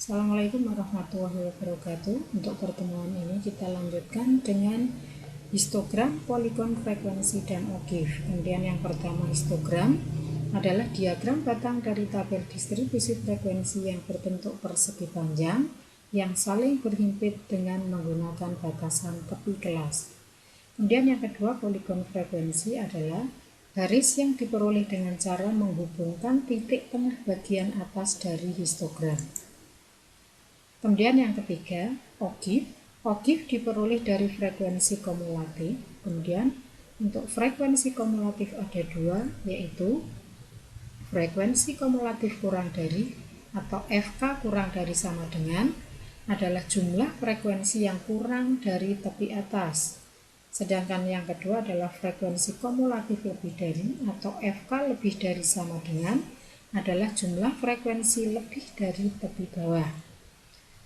Assalamualaikum warahmatullahi wabarakatuh. Untuk pertemuan ini kita lanjutkan dengan histogram, poligon, frekuensi, dan OGIF. Kemudian yang pertama histogram adalah diagram batang dari tabel distribusi frekuensi yang berbentuk persegi panjang yang saling berhimpit dengan menggunakan batasan tepi kelas. Kemudian yang kedua poligon frekuensi adalah garis yang diperoleh dengan cara menghubungkan titik tengah bagian atas dari histogram. Kemudian yang ketiga, OGIF. OGIF diperoleh dari frekuensi kumulatif. Kemudian untuk frekuensi kumulatif ada dua, yaitu frekuensi kumulatif kurang dari atau FK kurang dari sama dengan adalah jumlah frekuensi yang kurang dari tepi atas. Sedangkan yang kedua adalah frekuensi kumulatif lebih dari atau FK lebih dari sama dengan adalah jumlah frekuensi lebih dari tepi bawah.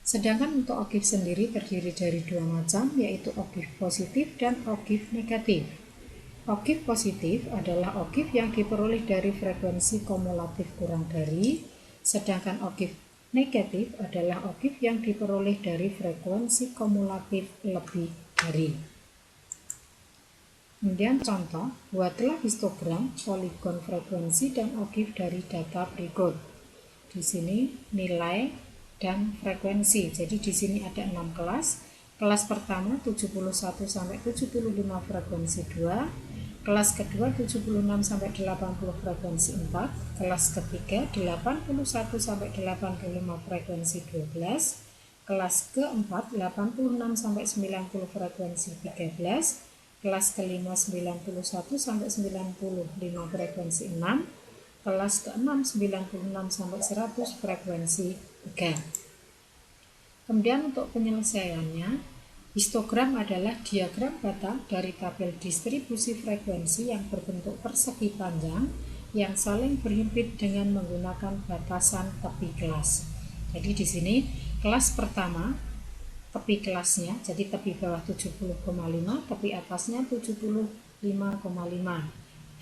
Sedangkan untuk OGIF sendiri terdiri dari dua macam, yaitu OGIF positif dan OGIF negatif. OGIF positif adalah OGIF yang diperoleh dari frekuensi kumulatif kurang dari, sedangkan OGIF negatif adalah OGIF yang diperoleh dari frekuensi kumulatif lebih dari. Kemudian contoh, buatlah histogram, poligon frekuensi, dan OGIF dari data berikut. Di sini nilai dan frekuensi. Jadi di sini ada 6 kelas. Kelas pertama 71 sampai 75 frekuensi 2, kelas kedua 76 sampai 80 frekuensi 4, kelas ketiga 81 sampai 85 frekuensi 12, kelas keempat 86 sampai 90 frekuensi 13, kelas kelima 91 sampai 95 frekuensi 6, kelas ke-6 96 sampai 100 frekuensi 3. Kemudian untuk penyelesaiannya, histogram adalah diagram batang dari tabel distribusi frekuensi yang berbentuk persegi panjang yang saling berhimpit dengan menggunakan batasan tepi kelas. Jadi di sini kelas pertama tepi kelasnya, jadi tepi bawah 70,5, tepi atasnya 75,5,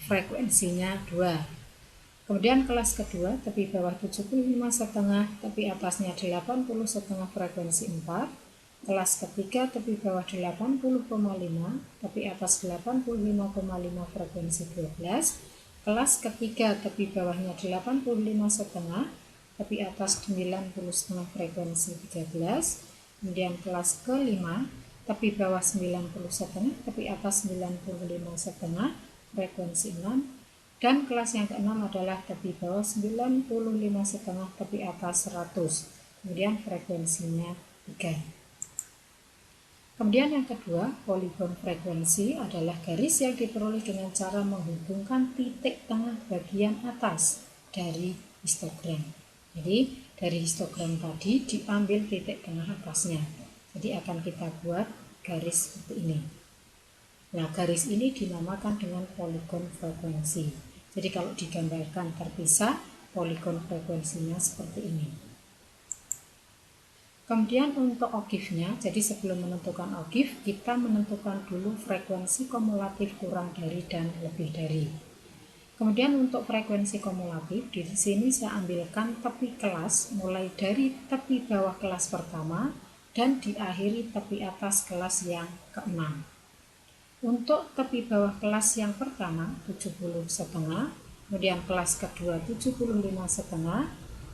frekuensinya 2. Kemudian kelas kedua, tepi bawah 75,5, tepi atasnya 80,5, frekuensi 4. Kelas ketiga, tepi bawah 80,5, tepi atas 85,5, frekuensi 12. Kelas ketiga, tepi bawahnya 85,5, tepi atas 90,5, frekuensi 13. Kemudian kelas kelima, tepi bawah 90,5, tepi atas 95,5, frekuensi 6. Dan kelas yang keenam adalah tepi bawah 95,5, tepi atas 100. Kemudian frekuensinya 3. Kemudian yang kedua, poligon frekuensi adalah garis yang diperoleh dengan cara menghubungkan titik tengah bagian atas dari histogram. Jadi dari histogram tadi diambil titik tengah atasnya. Jadi akan kita buat garis seperti ini. Nah, garis ini dinamakan dengan poligon frekuensi. Jadi kalau digambarkan terpisah, poligon frekuensinya seperti ini. Kemudian untuk OGIF-nya, jadi sebelum menentukan OGIF, kita menentukan dulu frekuensi kumulatif kurang dari dan lebih dari. Kemudian untuk frekuensi kumulatif, di sini saya ambilkan tepi kelas mulai dari tepi bawah kelas pertama dan diakhiri tepi atas kelas yang ke-6. Untuk tepi bawah kelas yang pertama 70,5, kemudian kelas kedua 75,5,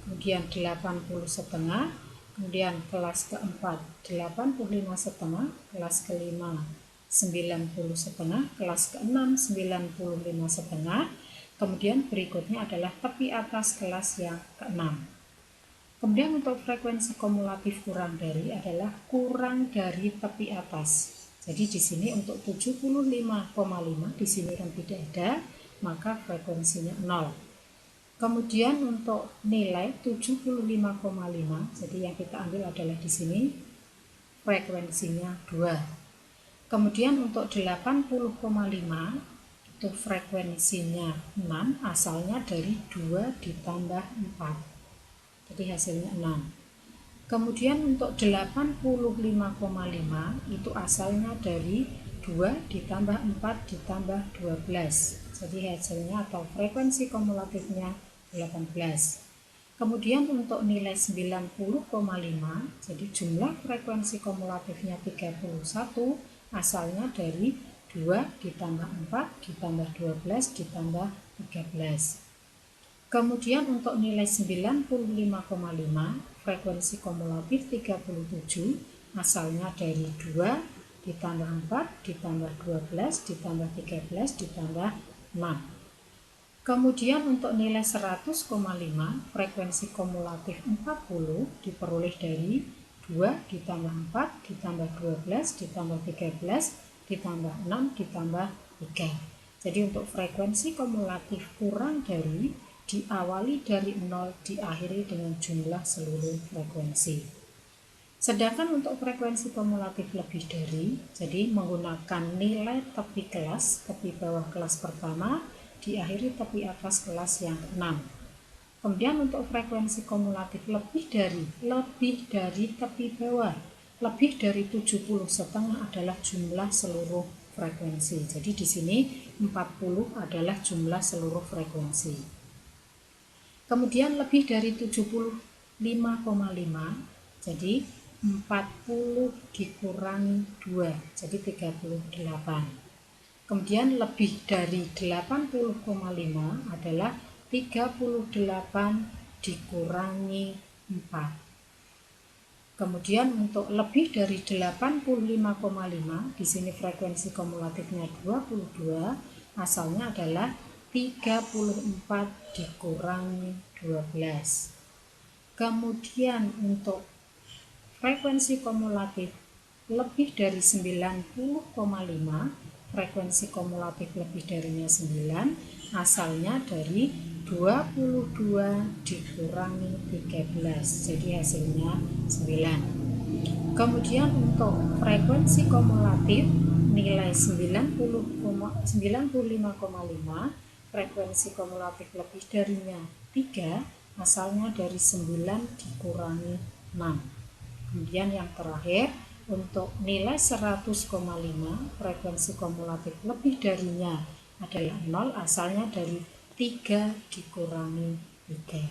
kemudian 80,5, kemudian kelas keempat 85,5, kelas kelima 90,5, kelas keenam 95,5. Kemudian berikutnya adalah tepi atas kelas yang ke-6. Kemudian untuk frekuensi kumulatif kurang dari adalah kurang dari tepi atas. Jadi di sini untuk 75,5 di sini kan tidak ada, maka frekuensinya 0. Kemudian untuk nilai 75,5, jadi yang kita ambil adalah di sini frekuensinya 2. Kemudian untuk 80,5 itu frekuensinya 6, asalnya dari 2 ditambah 4. Jadi hasilnya 6. Kemudian untuk 85,5 itu asalnya dari 2 ditambah 4 ditambah 12. Jadi hasilnya atau frekuensi kumulatifnya 18. Kemudian untuk nilai 90,5, jadi jumlah frekuensi kumulatifnya 31, asalnya dari 2 ditambah 4 ditambah 12 ditambah 13. Kemudian untuk nilai 95,5, frekuensi kumulatif 37, asalnya dari 2 ditambah 4 ditambah 12 ditambah 13 ditambah 6. Kemudian untuk nilai 100,5, frekuensi kumulatif 40 diperoleh dari 2 ditambah 4 ditambah 12 ditambah 13 ditambah 6 ditambah 3. Jadi untuk frekuensi kumulatif kurang dari diawali dari 0, diakhiri dengan jumlah seluruh frekuensi. Sedangkan untuk frekuensi kumulatif lebih dari, jadi menggunakan nilai tepi kelas, tepi bawah kelas pertama, diakhiri tepi atas kelas yang 6. Kemudian untuk frekuensi kumulatif lebih dari tepi bawah, lebih dari 70,5 adalah jumlah seluruh frekuensi. Jadi di sini 40 adalah jumlah seluruh frekuensi. Kemudian lebih dari 75,5, jadi 40 dikurangi 2, jadi 38. Kemudian lebih dari 80,5 adalah 38 dikurangi 4. Kemudian untuk lebih dari 85,5, di sini frekuensi kumulatifnya 22, asalnya adalah 34 dikurangi 12. Kemudian untuk frekuensi kumulatif lebih dari 90,5, frekuensi kumulatif lebih darinya 9, asalnya dari 22 dikurangi 13, jadi hasilnya 9. Kemudian untuk frekuensi kumulatif nilai 95,5, frekuensi kumulatif lebih darinya 3, asalnya dari 9 dikurangi 6. Kemudian yang terakhir, untuk nilai 100,5, frekuensi kumulatif lebih darinya adalah 0, asalnya dari 3 dikurangi 3.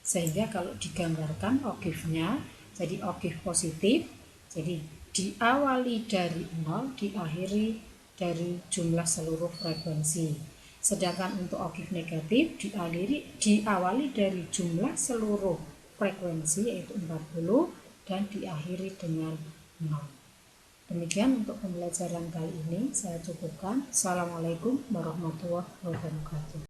Sehingga kalau digambarkan okifnya, jadi okif positif, jadi diawali dari 0, diakhiri dari jumlah seluruh frekuensi. Sedangkan untuk okif negatif diawali dari jumlah seluruh frekuensi yaitu 40 dan diakhiri dengan 0. Demikian untuk pembelajaran kali ini saya cukupkan. Assalamualaikum warahmatullahi wabarakatuh.